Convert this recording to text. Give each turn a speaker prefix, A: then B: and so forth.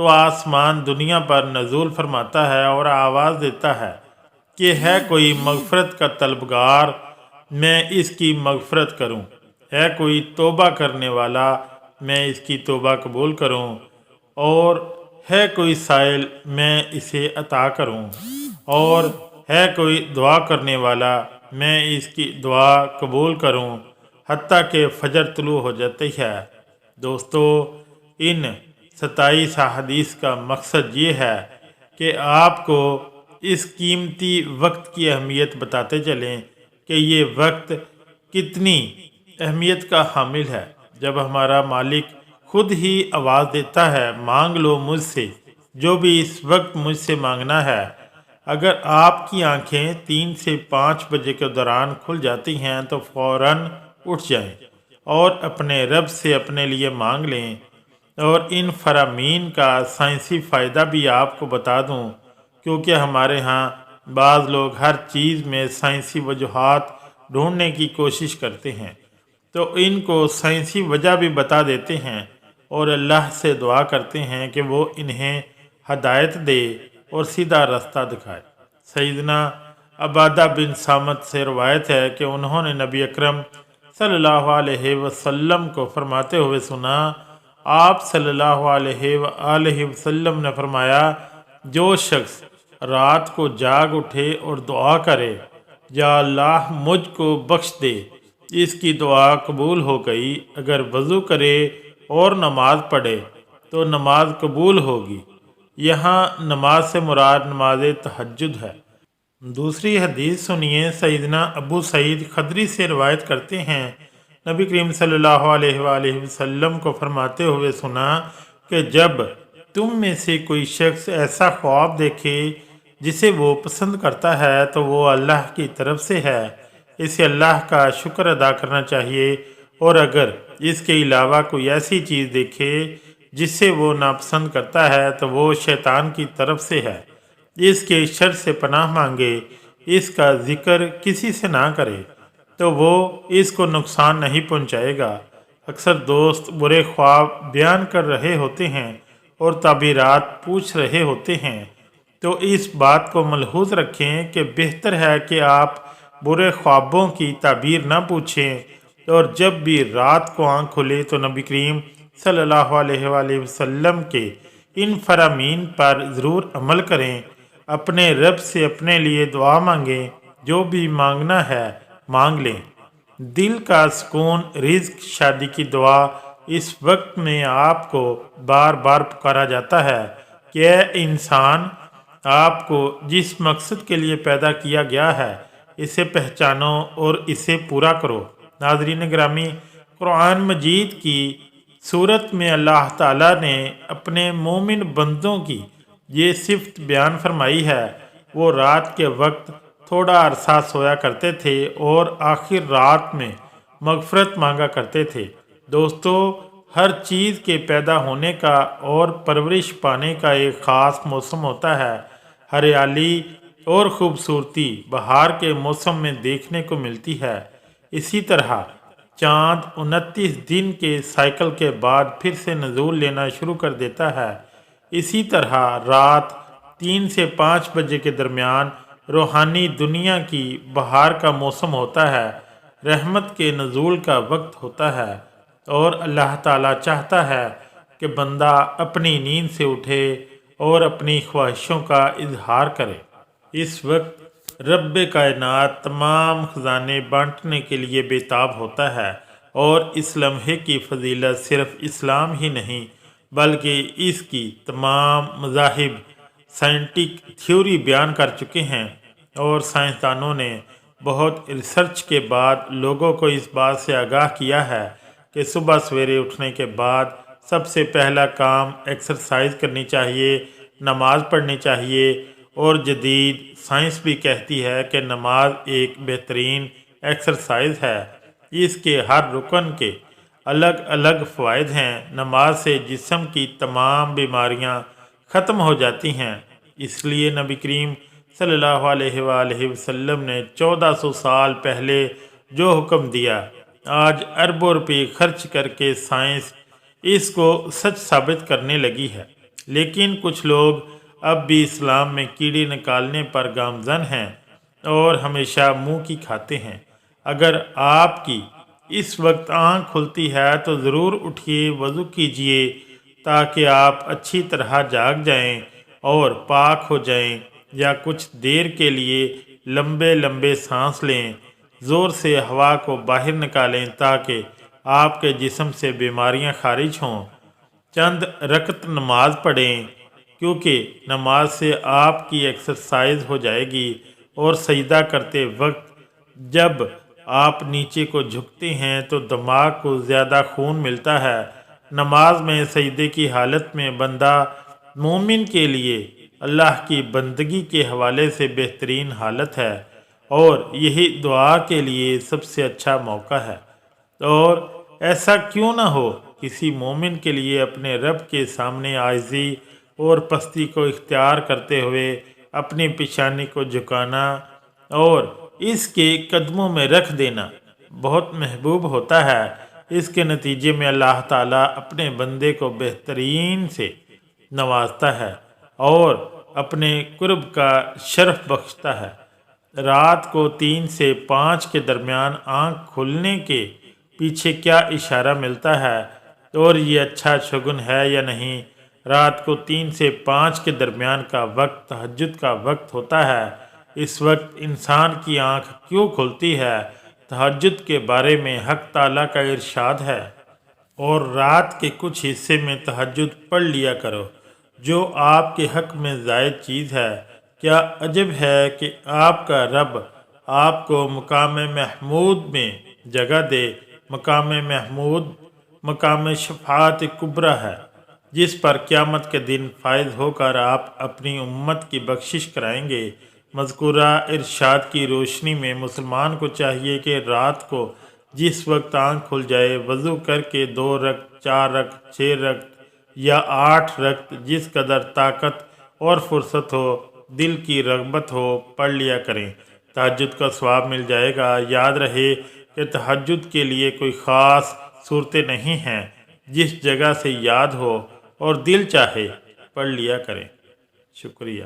A: تو آسمان دنیا پر نزول فرماتا ہے اور آواز دیتا ہے کہ ہے کوئی مغفرت کا طلبگار، میں اس کی مغفرت کروں، ہے کوئی توبہ کرنے والا، میں اس کی توبہ قبول کروں، اور ہے کوئی سائل، میں اسے عطا کروں، اور ہے کوئی دعا کرنے والا، میں اس کی دعا قبول کروں، حتیٰ کہ فجر طلوع ہو جاتی ہے۔ دوستو، ان 27 احادیث کا مقصد یہ ہے کہ آپ کو اس قیمتی وقت کی اہمیت بتاتے چلیں کہ یہ وقت کتنی اہمیت کا حامل ہے۔ جب ہمارا مالک خود ہی آواز دیتا ہے، مانگ لو مجھ سے جو بھی اس وقت مجھ سے مانگنا ہے، اگر آپ کی آنکھیں 3 سے 5 بجے کے دوران کھل جاتی ہیں تو فوراً اٹھ جائیں اور اپنے رب سے اپنے لیے مانگ لیں۔ اور ان فرامین کا سائنسی فائدہ بھی آپ کو بتا دوں، کیونکہ ہمارے ہاں بعض لوگ ہر چیز میں سائنسی وجوہات ڈھونڈنے کی کوشش کرتے ہیں، تو ان کو سائنسی وجہ بھی بتا دیتے ہیں اور اللہ سے دعا کرتے ہیں کہ وہ انہیں ہدایت دے اور سیدھا راستہ دکھائے۔ سیدنا عبادہ بن صامت سے روایت ہے کہ انہوں نے نبی اکرم صلی اللہ علیہ وسلم کو فرماتے ہوئے سنا، آپ صلی اللہ علیہ وآلہ وسلم نے فرمایا، جو شخص رات کو جاگ اٹھے اور دعا کرے، یا اللہ مجھ کو بخش دے، اس کی دعا قبول ہو گئی۔ اگر وضو کرے اور نماز پڑھے تو نماز قبول ہوگی۔ یہاں نماز سے مراد نماز تہجد ہے۔ دوسری حدیث سنیے، سیدنا ابو سعید خدری سے روایت کرتے ہیں، نبی کریم صلی اللہ علیہ وآلہ وسلم کو فرماتے ہوئے سنا کہ جب تم میں سے کوئی شخص ایسا خواب دیکھے جسے وہ پسند کرتا ہے تو وہ اللہ کی طرف سے ہے، اسے اللہ کا شکر ادا کرنا چاہیے، اور اگر اس کے علاوہ کوئی ایسی چیز دیکھے جسے وہ ناپسند کرتا ہے تو وہ شیطان کی طرف سے ہے، اس کے شر سے پناہ مانگے، اس کا ذکر کسی سے نہ کرے تو وہ اس کو نقصان نہیں پہنچائے گا۔ اکثر دوست برے خواب بیان کر رہے ہوتے ہیں اور تعبیرات پوچھ رہے ہوتے ہیں، تو اس بات کو ملحوظ رکھیں کہ بہتر ہے کہ آپ برے خوابوں کی تعبیر نہ پوچھیں، اور جب بھی رات کو آنکھ کھلے تو نبی کریم صلی اللہ علیہ وآلہ وسلم کے ان فرامین پر ضرور عمل کریں۔ اپنے رب سے اپنے لیے دعا مانگیں، جو بھی مانگنا ہے مانگ لیں۔ دل کا سکون، رزق، شادی کی دعا، اس وقت میں آپ کو بار بار پکارا جاتا ہے کہ اے انسان، آپ کو جس مقصد کے لیے پیدا کیا گیا ہے اسے پہچانو اور اسے پورا کرو۔ ناظرین گرامی، قرآن مجید کی سورت میں اللہ تعالیٰ نے اپنے مومن بندوں کی یہ صفت بیان فرمائی ہے، وہ رات کے وقت تھوڑا عرصہ سویا کرتے تھے اور آخر رات میں مغفرت مانگا کرتے تھے۔ دوستو، ہر چیز کے پیدا ہونے کا اور پرورش پانے کا ایک خاص موسم ہوتا ہے۔ ہریالی اور خوبصورتی بہار کے موسم میں دیکھنے کو ملتی ہے۔ اسی طرح چاند 29 دن کے سائیکل کے بعد پھر سے نزول لینا شروع کر دیتا ہے۔ اسی طرح رات 3 سے 5 بجے کے درمیان روحانی دنیا کی بہار کا موسم ہوتا ہے، رحمت کے نزول کا وقت ہوتا ہے، اور اللہ تعالیٰ چاہتا ہے کہ بندہ اپنی نیند سے اٹھے اور اپنی خواہشوں کا اظہار کرے۔ اس وقت رب کائنات تمام خزانے بانٹنے کے لیے بے تاب ہوتا ہے، اور اس لمحے کی فضیلت صرف اسلام ہی نہیں بلکہ اس کی تمام مذاہب سائنٹک تھیوری بیان کر چکے ہیں، اور سائنسدانوں نے بہت ریسرچ کے بعد لوگوں کو اس بات سے آگاہ کیا ہے کہ صبح سویرے اٹھنے کے بعد سب سے پہلا کام ایکسرسائز کرنی چاہیے، نماز پڑھنی چاہیے، اور جدید سائنس بھی کہتی ہے کہ نماز ایک بہترین ایکسرسائز ہے۔ اس کے ہر رکن کے الگ الگ فوائد ہیں۔ نماز سے جسم کی تمام بیماریاں ختم ہو جاتی ہیں، اس لیے نبی کریم صلی اللہ علیہ وآلہ وسلم نے 1400 سال پہلے جو حکم دیا، آج اربوں روپے خرچ کر کے سائنس اس کو سچ ثابت کرنے لگی ہے۔ لیکن کچھ لوگ اب بھی اسلام میں کیڑے نکالنے پر گامزن ہیں اور ہمیشہ منہ کی کھاتے ہیں۔ اگر آپ کی اس وقت آنکھ کھلتی ہے تو ضرور اٹھیے، وضو کیجیے تاکہ آپ اچھی طرح جاگ جائیں اور پاک ہو جائیں، یا کچھ دیر کے لیے لمبے لمبے سانس لیں، زور سے ہوا کو باہر نکالیں تاکہ آپ کے جسم سے بیماریاں خارج ہوں۔ چند رکعت نماز پڑھیں، کیونکہ نماز سے آپ کی ایکسرسائز ہو جائے گی، اور سجدہ کرتے وقت جب آپ نیچے کو جھکتے ہیں تو دماغ کو زیادہ خون ملتا ہے۔ نماز میں سجدے کی حالت میں بندہ مومن کے لیے اللہ کی بندگی کے حوالے سے بہترین حالت ہے، اور یہی دعا کے لیے سب سے اچھا موقع ہے۔ اور ایسا کیوں نہ ہو، کسی مومن کے لیے اپنے رب کے سامنے عاجزی اور پستی کو اختیار کرتے ہوئے اپنی پیشانی کو جھکانا اور اس کے قدموں میں رکھ دینا بہت محبوب ہوتا ہے۔ اس کے نتیجے میں اللہ تعالیٰ اپنے بندے کو بہترین سے نوازتا ہے اور اپنے قرب کا شرف بخشتا ہے۔ رات کو 3 سے 5 کے درمیان آنکھ کھلنے کے پیچھے کیا اشارہ ملتا ہے اور یہ اچھا شگن ہے یا نہیں؟ رات کو 3 سے 5 کے درمیان کا وقت تہجد کا وقت ہوتا ہے۔ اس وقت انسان کی آنکھ کیوں کھلتی ہے؟ تہجد کے بارے میں حق تعالیٰ کا ارشاد ہے، اور رات کے کچھ حصے میں تہجد پڑھ لیا کرو، جو آپ کے حق میں زائد چیز ہے۔ کیا عجب ہے کہ آپ کا رب آپ کو مقام محمود میں جگہ دے۔ مقام محمود مقام شفاعت کبریٰ ہے، جس پر قیامت کے دن فائز ہو کر آپ اپنی امت کی بخشش کرائیں گے۔ مذکورہ ارشاد کی روشنی میں مسلمان کو چاہیے کہ رات کو جس وقت آنکھ کھل جائے، وضو کر کے 2 رکعت، 4 رکعت، 6 رکعت یا 8 رکعت جس قدر طاقت اور فرصت ہو، دل کی رغبت ہو، پڑھ لیا کریں۔ تہجد کا ثواب مل جائے گا۔ یاد رہے کہ تہجد کے لیے کوئی خاص صورتیں نہیں ہیں، جس جگہ سے یاد ہو اور دل چاہے پڑھ لیا کریں۔ شکریہ۔